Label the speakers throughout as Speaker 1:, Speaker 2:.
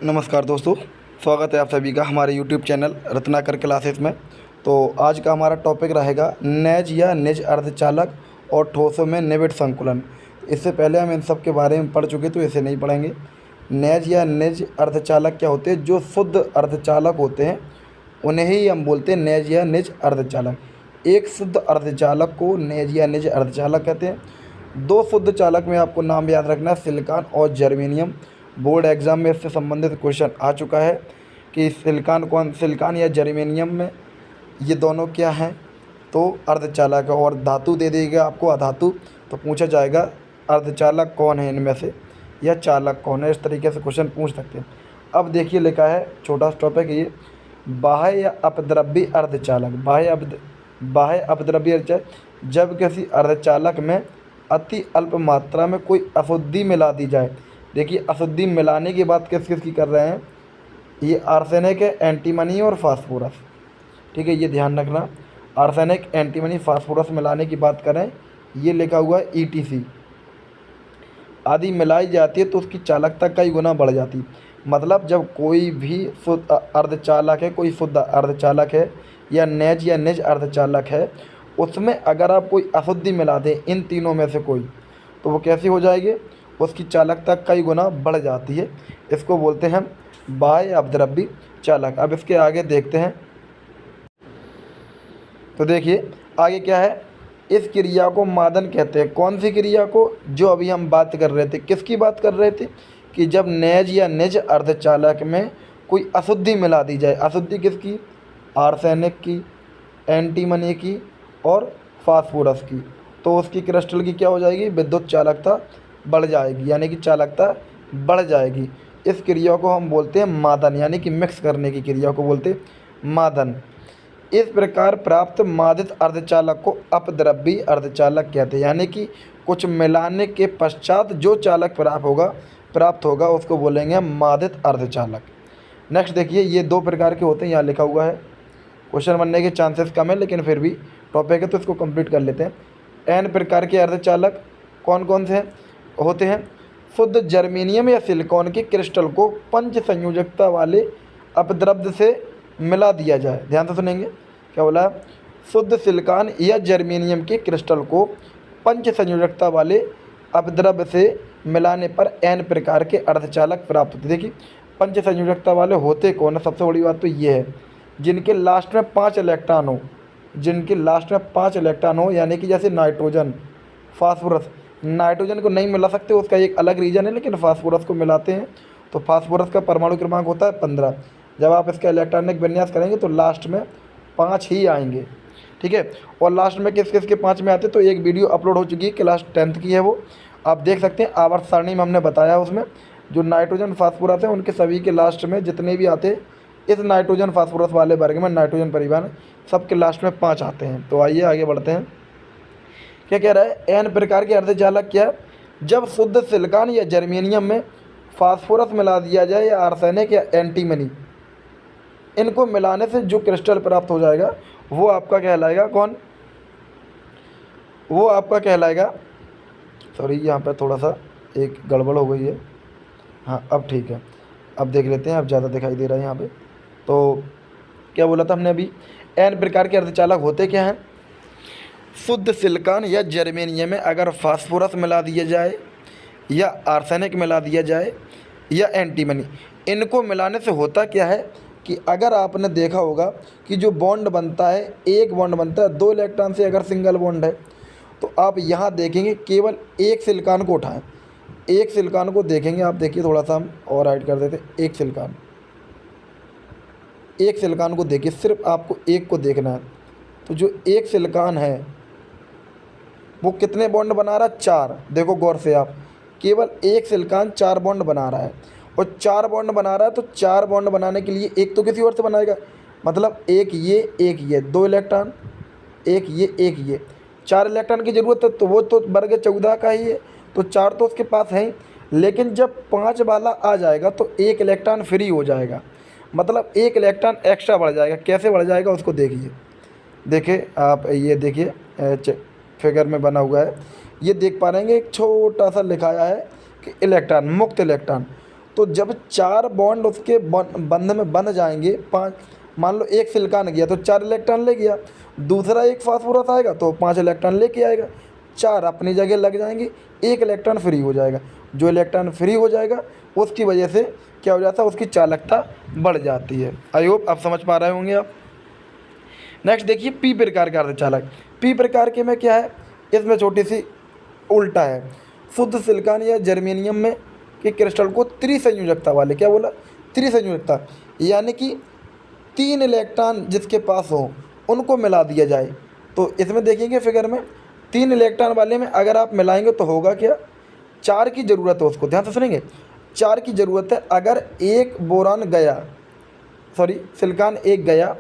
Speaker 1: नमस्कार दोस्तों, स्वागत है आप सभी का हमारे यूट्यूब चैनल रत्नाकर क्लासेस में। तो आज का हमारा टॉपिक रहेगा नेज या निज अर्धचालक और ठोसों में निबिड़ संकुलन। इससे पहले हम इन सब के बारे में पढ़ चुके, तो इसे नहीं पढ़ेंगे। नेज या निज अर्धचालक क्या होते हैं? जो शुद्ध अर्धचालक होते हैं उन्हें ही हम बोलते हैं नेज या निज अर्धचालक। एक शुद्ध अर्धचालक को नेज या निज अर्धचालक कहते हैं। दो शुद्ध चालक में आपको नाम याद रखना है, सिलिकॉन और जर्मेनियम। बोर्ड एग्ज़ाम में इससे संबंधित क्वेश्चन आ चुका है कि सिलिकॉन या जर्मेनियम में ये दोनों क्या हैं, तो अर्धचालक है। और धातु दे देगा आपको अधातु, तो पूछा जाएगा अर्धचालक कौन है इनमें से, या चालक कौन है। इस तरीके से क्वेश्चन पूछ सकते हैं। अब देखिए लिखा है, छोटा सा टॉपिक ये, बाह्य या अपद्रव्य अर्धचालक। बाह्य अपद्रव्य अर्धचालक, जब किसी अर्धचालक में अति अल्प मात्रा में कोई अशुद्धि मिला दी जाए। देखिए अशुद्धि मिलाने की बात किस किस की कर रहे हैं, ये आर्सेनिक है, एंटीमनी और फास्फोरस। ठीक है, ये ध्यान रखना, आर्सेनिक, एंटीमनी, फास्फोरस मिलाने की बात करें। ये लिखा हुआ है ETC आदि मिलाई जाती है तो उसकी चालकता कई गुना बढ़ जाती। मतलब जब कोई भी शुद्ध अर्धचालक है, कोई शुद्ध अर्धचालक है या निज अर्धचालक है, उसमें अगर आप कोई अशुद्धि मिला दें इन तीनों में से कोई, तो वो कैसी हो जाएगी, उसकी चालकता कई गुना बढ़ जाती है। इसको बोलते हैं बाह्य अपद्रव्य चालक। अब इसके आगे देखते हैं, तो देखिए आगे क्या है, इस क्रिया को मादन कहते हैं। कौन सी क्रिया को? जो अभी हम बात कर रहे थे, किसकी बात कर रहे थे, कि जब नेज या निज अर्धचालक में कोई अशुद्धि मिला दी जाए। अशुद्धि किसकी? आर्सेनिक की, एंटीमनी की और फास्फोरस की। तो उसकी क्रिस्टल की क्या हो जाएगी, विद्युत चालकता बढ़ जाएगी, यानी कि चालकता बढ़ जाएगी। इस क्रिया को हम बोलते हैं मादन, यानी कि मिक्स करने की क्रिया को बोलते हैं मादन। इस प्रकार प्राप्त मादित अर्धचालक को अपद्रव्य अर्धचालक कहते हैं। यानी कि कुछ मिलाने के पश्चात जो चालक प्राप्त होगा उसको बोलेंगे हम मादित अर्धचालक। नेक्स्ट देखिए, ये दो प्रकार के होते हैं, यहाँ लिखा हुआ है। क्वेश्चन बनने के चांसेस कम है, लेकिन फिर भी टॉपिक है तो इसको कंप्लीट कर लेते हैं। n प्रकार के अर्धचालक कौन कौन से होते हैं? शुद्ध जर्मेनियम या सिलिकॉन के क्रिस्टल को पंच संयोजकता वाले अपद्रव्य से मिला दिया जाए। ध्यान से सुनेंगे, क्या बोला? शुद्ध सिलिकॉन या जर्मेनियम के क्रिस्टल को पंच संयोजकता वाले अपद्रव्य से मिलाने पर n प्रकार के अर्धचालक प्राप्त होते। देखिए पंच संयोजकता वाले होते कौन है? सबसे बड़ी बात तो ये है, जिनके लास्ट में 5 इलेक्ट्रॉन हो, यानी कि जैसे नाइट्रोजन, फास्फोरस। नाइट्रोजन को नहीं मिला सकते, उसका एक अलग रीज़न है, लेकिन फास्फोरस को मिलाते हैं तो फास्फोरस का परमाणु क्रमांक होता है 15। जब आप इसका इलेक्ट्रॉनिक विन्यास करेंगे तो लास्ट में 5 ही आएंगे। ठीक है, और लास्ट में किस किस के 5 में आते, तो एक वीडियो अपलोड हो चुकी है, क्लास 10th की है, वो आप देख सकते हैं। आवर्त सारणी में हमने बताया, उसमें जो नाइट्रोजन फास्फोरस है उनके सभी के लास्ट में जितने भी आते, इस नाइट्रोजन फास्फोरस वाले वर्ग में नाइट्रोजन परिवार सबके लास्ट में 5 आते हैं। तो आइए आगे बढ़ते हैं। क्या कह रहा है, n प्रकार के अर्धचालक क्या है? जब शुद्ध सिलिकॉन या जर्मेनियम में फास्फोरस मिला दिया जाए या आर्सेनिक या एंटीमनी, इनको मिलाने से जो क्रिस्टल प्राप्त हो जाएगा वो आपका कहलाएगा कौन? वो आपका कहलाएगा, सॉरी यहाँ पर थोड़ा सा एक गड़बड़ हो गई है। हाँ अब ठीक है, अब देख लेते हैं, अब ज़्यादा दिखाई दे रहा है यहाँ पे। तो क्या बोला था हमने अभी, n प्रकार के अर्धचालक होते क्या हैं? शुद्ध सिलिकॉन या जर्मेनियम में अगर फास्फोरस मिला दिया जाए या आर्सेनिक मिला दिया जाए या एंटीमनी, इनको मिलाने से होता क्या है कि अगर आपने देखा होगा कि जो बॉन्ड बनता है, एक बॉन्ड बनता है 2 इलेक्ट्रॉन से, अगर सिंगल बॉन्ड है तो आप यहाँ देखेंगे केवल एक सिलिकॉन को उठाएं, एक सिलिकॉन को देखेंगे आप। देखिए थोड़ा सा हम और हाइड कर देते, एक सिलिकॉन को देखिए, सिर्फ आपको एक को देखना है। तो जो एक सिलिकॉन है वो कितने बॉन्ड बना रहा है? 4। देखो गौर से आप, केवल एक सिलिकॉन 4 बॉन्ड बना रहा है, और 4 बॉन्ड बना रहा है तो 4 बॉन्ड बनाने के लिए एक तो किसी और से बनाएगा, मतलब एक ये 2 इलेक्ट्रॉन, एक ये 4 इलेक्ट्रॉन की ज़रूरत है। तो वो तो वर्ग 14 का ही है, तो 4 तो उसके पास है ही। लेकिन जब 5 वाला आ जाएगा तो 1 इलेक्ट्रॉन फ्री हो जाएगा, मतलब 1 इलेक्ट्रॉन एक्स्ट्रा बढ़ जाएगा। कैसे बढ़ जाएगा उसको देखिए, देखिए आप, ये देखिए फिगर में बना हुआ है, ये देख पा रहे हैं, एक छोटा सा लिखाया है कि इलेक्ट्रॉन, मुक्त इलेक्ट्रॉन। तो जब 4 बॉन्ड उसके बंध में बन जाएंगे, 5, मान लो एक सिलिकॉन गया तो 4 इलेक्ट्रॉन ले गया, दूसरा एक फास्फोरस आएगा तो 5 इलेक्ट्रॉन लेके आएगा, 4 अपनी जगह लग जाएंगे, 1 इलेक्ट्रॉन फ्री हो जाएगा। जो इलेक्ट्रॉन फ्री हो जाएगा उसकी वजह से क्या हो जाता है, उसकी चालकता बढ़ जाती है। आई होप आप समझ पा रहे होंगे आप। नेक्स्ट देखिए पी प्रकार का अर्धचालक। पी प्रकार के में क्या है, इसमें छोटी सी उल्टा है। शुद्ध सिलिकॉन या जर्मेनियम में के क्रिस्टल को त्रिसंयोजकता वाले, क्या बोला, त्रिसंयोजकता, यानी कि 3 इलेक्ट्रॉन जिसके पास हो उनको मिला दिया जाए। तो इसमें देखेंगे फिगर में 3 इलेक्ट्रॉन वाले में अगर आप मिलाएंगे तो होगा क्या, 4 की ज़रूरत है उसको, ध्यान से सुनेंगे, 4 की ज़रूरत है। अगर एक बोरान गया, सॉरी सिलिकॉन एक गया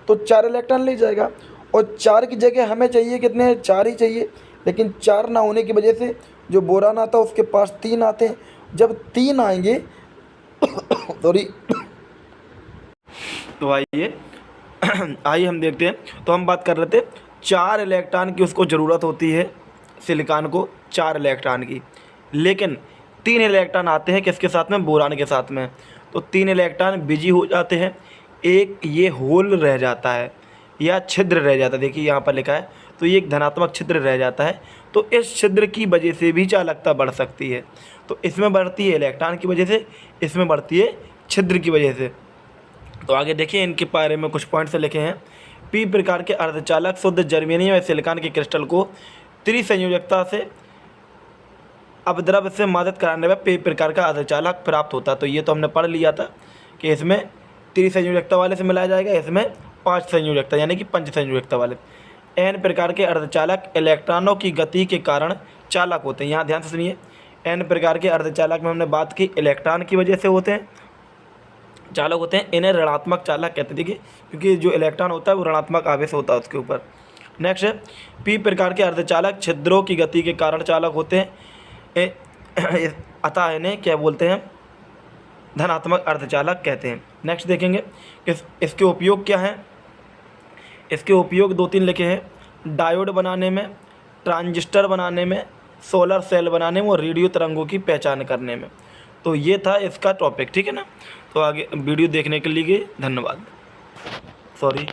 Speaker 1: तो 4 इलेक्ट्रॉन ले जाएगा, और 4 की जगह हमें चाहिए कितने, 4 ही चाहिए, लेकिन 4 ना होने की वजह से जो बोरान आता है उसके पास 3 आते हैं। जब 3 आएंगे सॉरी तो आइए हम देखते हैं। तो हम बात कर रहे थे 4 इलेक्ट्रॉन की उसको ज़रूरत होती है सिलिकॉन को, 4 इलेक्ट्रॉन की, लेकिन 3 इलेक्ट्रॉन आते हैं किसके साथ में, बोरान के साथ में। तो 3 इलेक्ट्रॉन बिजी हो जाते हैं, एक ये होल रह जाता है या छिद्र रह जाता है, देखिए यहाँ पर लिखा है, तो ये एक धनात्मक छिद्र रह जाता है। तो इस छिद्र की वजह से भी चालकता बढ़ सकती है। तो इसमें बढ़ती है इलेक्ट्रॉन की वजह से, इसमें बढ़ती है छिद्र की वजह से। तो आगे देखिए इनके बारे में कुछ पॉइंट्स लिखे हैं। पी प्रकार के अर्धचालक शुद्ध जर्मेनियम या सिलिकॉन के क्रिस्टल को त्रिसंयोजकता से अपद्रव से मदद कराने में पी प्रकार का अर्धचालक प्राप्त होता है। तो ये तो हमने पढ़ लिया था कि इसमें त्रिसंयोजकता वाले से मिलाया जाएगा, इसमें 5 संयोजकता यानी कि पंचसंयोजकता वाले। एन प्रकार के अर्धचालक इलेक्ट्रॉनों की गति के कारण चालक होते हैं। यहाँ ध्यान से सुनिए, एन प्रकार के अर्धचालक में हमने बात की इलेक्ट्रॉन की वजह से होते हैं, चालक होते हैं, इन्हें ऋणात्मक चालक कहते हैं। देखिए क्योंकि जो इलेक्ट्रॉन होता है वो ऋणात्मक आवेश होता है उसके ऊपर। नेक्स्ट है पी प्रकार के अर्धचालक छिद्रों की गति के कारण चालक होते हैं, अतः इन्हें क्या बोलते हैं, धनात्मक अर्धचालक कहते हैं। नेक्स्ट देखेंगे इसके उपयोग क्या हैं। इसके उपयोग 2-3 लिखे हैं, डायोड बनाने में, ट्रांजिस्टर बनाने में, सोलर सेल बनाने में और रेडियो तरंगों की पहचान करने में। तो ये था इसका टॉपिक, ठीक है ना। तो आगे वीडियो देखने के लिए धन्यवाद। सॉरी।